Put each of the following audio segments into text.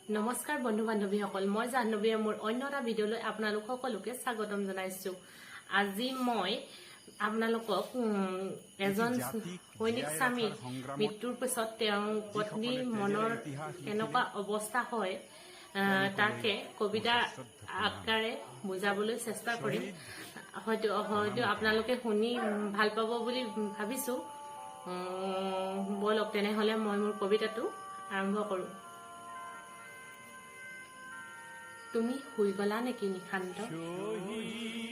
নমস্কাৰ বন্ধু বান্ধৱীসকল, মই জাহ্নৱীয়ে মোৰ অন্য এটা ভিডিঅ'লৈ আপোনালোক সকলোকে স্বাগতম জনাইছো। আজি মই আপোনালোকক এজন সৈনিক স্বামীৰ মৃত্যুৰ পিছত তেওঁৰ পত্নীৰ মনৰ কেনেকুৱা অৱস্থা হয় তাকে কবিতা আকাৰে বুজাবলৈ চেষ্টা কৰিম। হয়তো আপোনালোকে শুনি ভাল পাব বুলি ভাবিছো। বলক তেনেহলে মই মোৰ কবিতাটো আৰম্ভ কৰোঁ। তুমি শুই গলা নেকি নিশান্ত?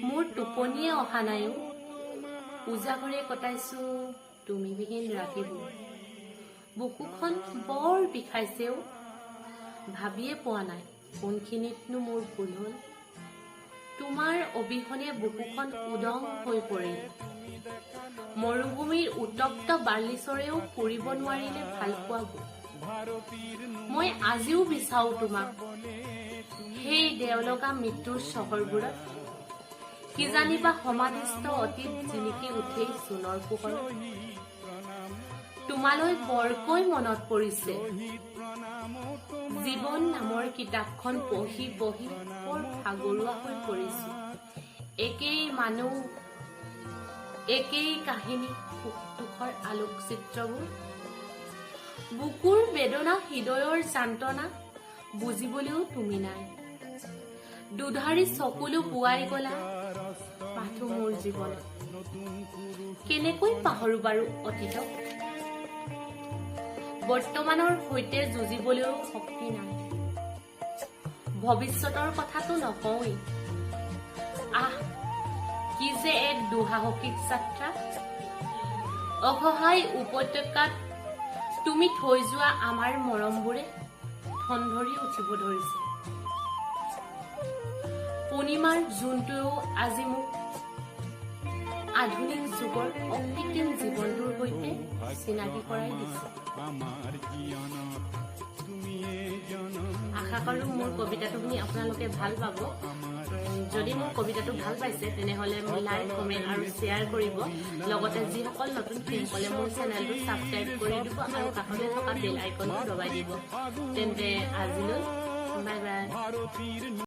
মোৰ টোপনিয়ে অহা নাইও, উজাগৰে কটাইছো তুমি বিহীন ৰাতিবোৰ। বুকুখন বৰ বিষাইছেও, ভাবিয়ে পোৱা নাই কোনখিনিতনো মোৰ ভুল হল। তোমাৰ অবিহনে বুকুখন উদং হৈ পৰিল। মৰুভূমিৰ উত্তপ্ত বালিচৰেও ফুৰিব নোৱাৰিলে ভাল পোৱাবোৰ। মই আজিও বিচাৰো তোমাক সেই দেওলগা মৃত্যুৰ চহৰবোৰত, কিজানিবা সমাধিস্থ অতীত জিলিকি উঠেই চোনৰ পোহৰত। তোমালৈ বৰকৈ মনত পৰিছে, জীৱন নামৰ কিতাপখন পঢ়ি পঢ়ি বৰ ভাগৰুৱা হৈ পৰিছো। একেই মানুহ, একেই কাহিনী, সুখ দুখৰ আলোকচিত্ৰবোৰ। বুকুৰ বেদনা, হৃদয়ৰ যান্ত্ৰণা বুজিবলৈও তুমি নাই। দুধাৰি চকুলো পুৱাই গলা মাথো মোৰ জীৱনত। কেনেকৈ পাহৰো বাৰু অতীতক? বৰ্তমানৰ সৈতে যুঁজিবলৈও শক্তি নাই। ভৱিষ্যতৰ কথাটো নকওঁৱেই। আহ, কি যে এক দুঃসাহসিক যাত্ৰা। অসহায় উপত্যকাত তুমি থৈ যোৱা আমাৰ মৰমবোৰে ঠনধৰি উঠিব ধৰিছে। পূৰ্ণিমাৰ জোনটোৱেও আজি মোক আধুনিক যুগৰ অকৃত্ৰিম জীৱনটোৰ সৈতে চিনাকি কৰাই দিছে। আশা কৰো মোৰ কবিতাটো শুনি আপোনালোকে ভাল পাব। যদি মোৰ কবিতাটো ভাল পাইছে তেনেহলে লাইক, কমেণ্ট আৰু শ্বেয়াৰ কৰিব। লগতে যিসকল নতুন সেইসকলে মোৰ চেনেলটো ছাবস্ক্ৰাইব কৰি দিব আৰু কাষতে থকা বেল আইকনটো দবাই দিব। তেন্তে আজিলৈ বাই বাই।